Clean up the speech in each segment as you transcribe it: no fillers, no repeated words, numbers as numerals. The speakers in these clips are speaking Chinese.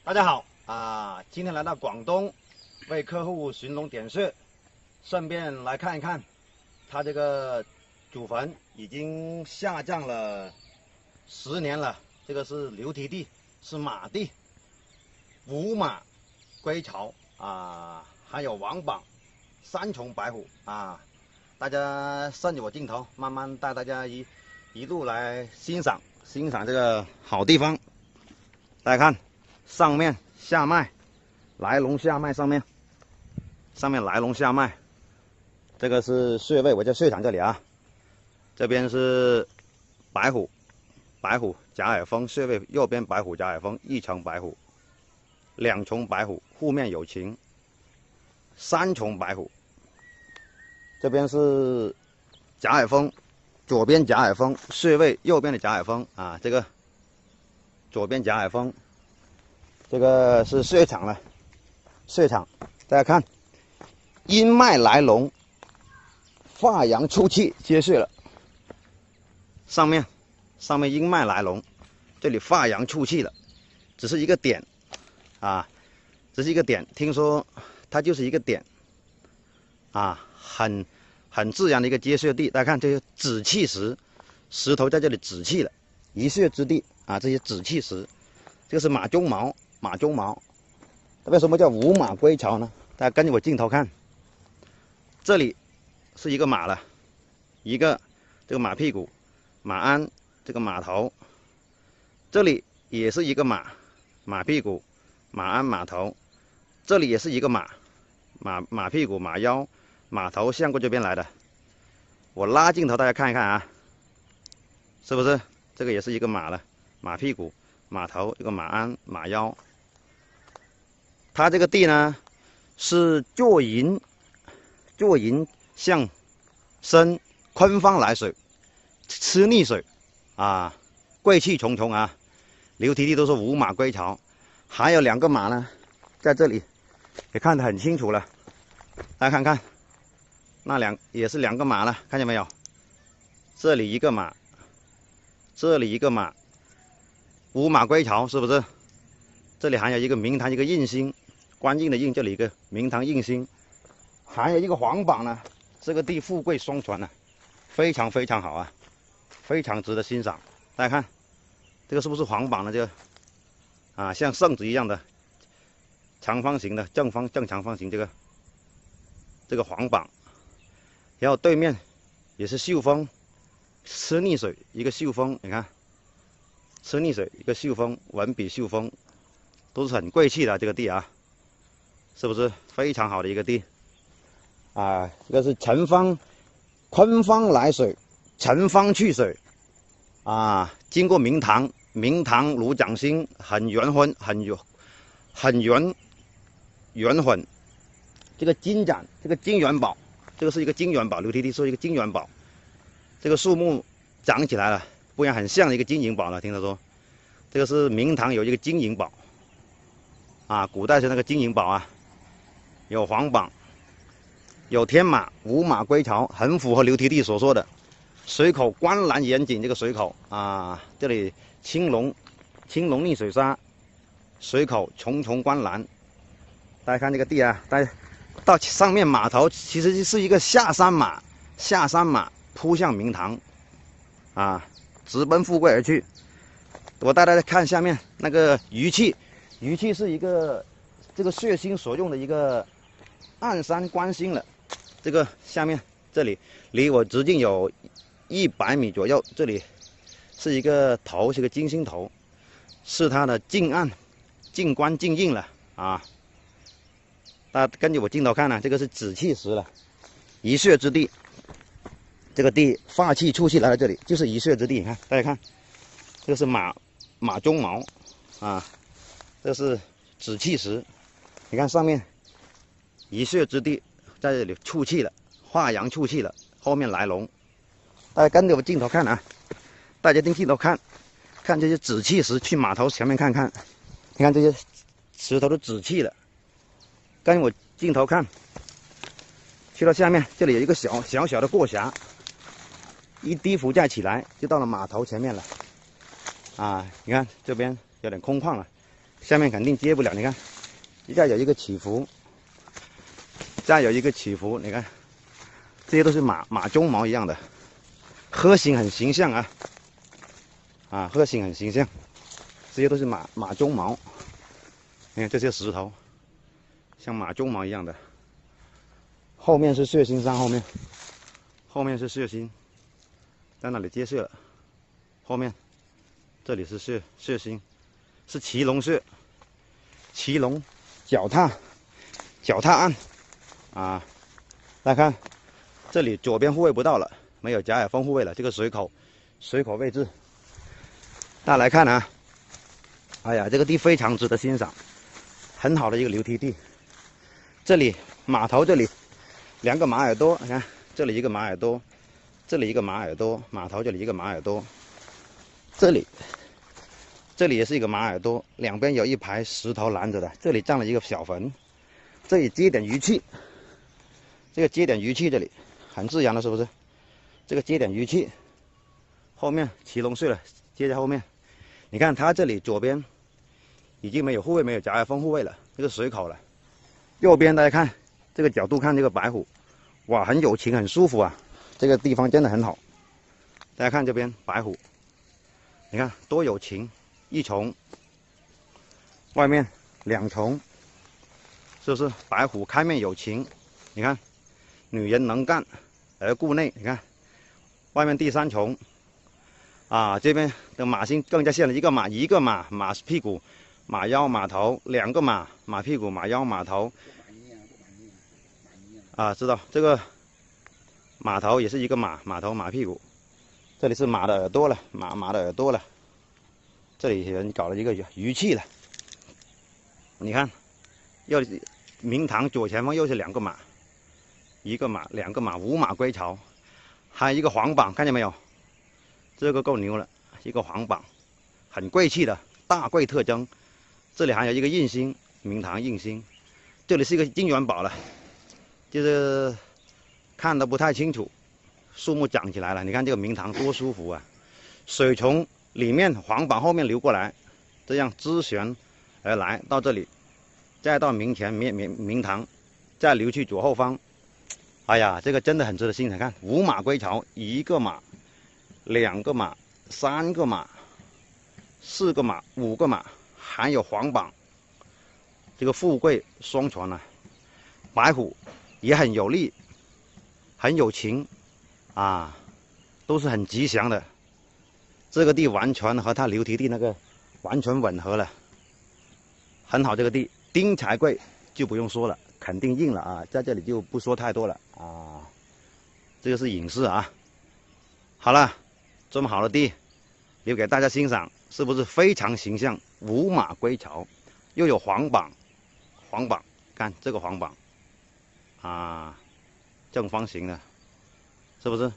大家好今天来到广东，为客户寻龙点穴，顺便来看一看，他这个祖坟已经下葬了10年了。这个是流蹄地，是马地，五马归巢还有王榜3重白虎大家顺着我镜头，慢慢带大家一路来欣赏这个好地方。大家看。上面下脉，来龙下脉上面来龙下脉，这个是穴位，我在穴场这里这边是白虎甲耳峰穴位，右边白虎甲耳峰1重白虎，2重白虎护面有情，3重白虎，这边是甲耳峰，左边甲耳峰穴位，右边的甲耳峰这个左边甲耳峰。这个是穴场了，大家看，阴脉来龙，发阳出气接穴了。上面阴脉来龙，这里发阳出气了，只是一个点只是一个点。听说它就是一个点很自然的一个接穴地。大家看这些止气石头在这里止气了，一穴之地这些止气石，这个是马鬃毛。为什么叫五马归巢呢？大家跟着我镜头看，这里是一个马了，一个这个马屁股、马鞍，这个马头，这里也是一个马屁股、马鞍、马头，这里也是一个马屁股、马腰、马头向过这边来的。我拉镜头，大家看一看是不是？这个也是一个马了，马屁股、马头，一个马鞍、马腰。它这个地呢是坐迎向生，坤方来水，吃逆水贵气重重流蹄地都是五马归巢，还有2个马呢，在这里也看得很清楚了。大家看看，也是2个马了，看见没有？这里一个马，这里一个马，五马归巢，是不是？这里还有一个明堂，一个印星，官印的印，这里一个明堂印星，还有一个黄榜呢。这个地富贵双传非常非常好非常值得欣赏。大家看，这个是不是黄榜呢？这个像圣旨一样的长方形的正长方形，这个黄榜，然后对面也是秀峰，吃逆水一个秀峰，你看，吃逆水一个秀峰，文笔秀峰。都是很贵气的这个地是不是非常好的一个地这个是坤方来水，辰方去水经过明堂如掌心，很圆浑，很圆浑。这个金盏，这个金元宝，这个是一个金元宝，流蹄地是一个金元宝。这个树木长起来了，不然很像一个金银宝了。听他说，这个是明堂有一个金银宝。古代是那个金银宝有黄榜，有天马，五马归巢，很符合流蹄地所说的水口观澜严谨。这个水口这里青龙逆水沙，水口重重观澜。大家看这个地大家到上面马头其实是一个下山马扑向明堂直奔富贵而去。我带大家看下面那个余气是一个这个穴星所用的一个暗山观星了。这个下面这里离我直径有100米左右，这里是一个头，是个金星头，是它的近暗、近观、近印了大家跟着我镜头看这个是止气石了，一穴之地。这个地发气出气来到这里，就是一穴之地。你看，大家看，这个是马鬃毛这是止气石，你看上面一穴之地，在这里出气了，化阳出气了，后面来龙。大家跟着我镜头看大家盯镜头看这些止气石，去马头前面看看，你看这些石头都止气了。跟我镜头看，去到下面，这里有一个小的过峡，一低伏再起来，就到了马头前面了你看这边有点空旷了。下面肯定接不了。你看，再有一个起伏，再有一个起伏，你看，这些都是马鬃毛一样的，鹤形很形象啊，鹤形很形象，这些都是马鬃毛。你看这些石头，像马鬃毛一样的。后面是血腥山，后面是血腥，在那里接血了。后面这里是血腥，是奇龙穴，奇龙脚踏案啊！大家看，这里左边护卫不到了，没有贾海峰护卫了。这个水口位置，大家来看啊！哎呀，这个地非常值得欣赏，很好的一个流梯地。这里码头这里2个马耳朵，你看这里一个马耳朵，这里一个马耳朵，码头这里一个马耳朵，这里也是一个马耳朵，两边有一排石头拦着的，这里占了一个小坟，这里接点余气，这个接点余气这里很自然了，是不是？这个接点余气，后面奇龙穴了，接在后面。你看它这里左边已经没有护卫，没有贾海峰护卫了，这个水口了。右边大家看这个角度看这个白虎，哇，很有情，很舒服啊！这个地方真的很好。大家看这边白虎，你看多有情，一重，外面2重，是不是？白虎开面有情，你看，女人能干而顾内，你看，外面第3重，啊，这边的马心更加现了，一个马屁股。马腰马头2个马屁股马腰马头，啊，知道这个马头也是一个马头马屁股，这里是马的耳朵了，马的耳朵了，这里人搞了一个余气了，你看，又明堂左前方又是2个马，一个马2个马5马归巢，还有一个黄榜，看见没有？这个够牛了，一个黄榜，很贵气的大贵特征。这里还有一个印星，明堂印星，这里是一个金元宝了，就是看得不太清楚，树木长起来了，你看这个明堂多舒服啊！水从里面黄榜后面流过来，这样支旋而来到这里，再到明前明堂，再流去左后方。哎呀，这个真的很值得欣赏。看5马归巢，1个马，2个马，3个马，4个马，5个马。还有黄榜，这个富贵双全啊！白虎也很有力，很有情啊，都是很吉祥的。这个地完全和它流蹄地那个完全吻合了，很好。这个地丁财贵就不用说了，肯定硬了啊，在这里就不说太多了啊。这个是隐士啊。好了，这么好的地留给大家欣赏，是不是非常形象？5马归巢，又有黄榜，看这个黄榜啊，正方形的，是不是？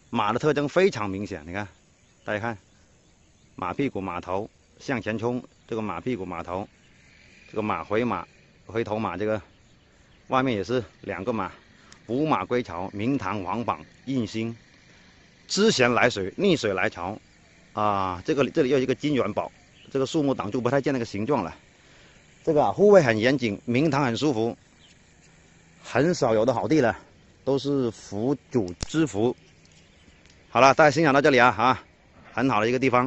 马的特征非常明显，你看，大家看，马屁股马头向前冲，这个马屁股马头，这个马回头马，这个外面也是2个马，5马归巢，明堂黄榜印星，支弦来水，逆水来潮啊，这里又有一个金元宝。这个树木挡住不太见那个形状了，这个护卫很严谨，明堂很舒服，很少有的好地了，都是福主之福。好了，大家欣赏到这里啊，很好的一个地方。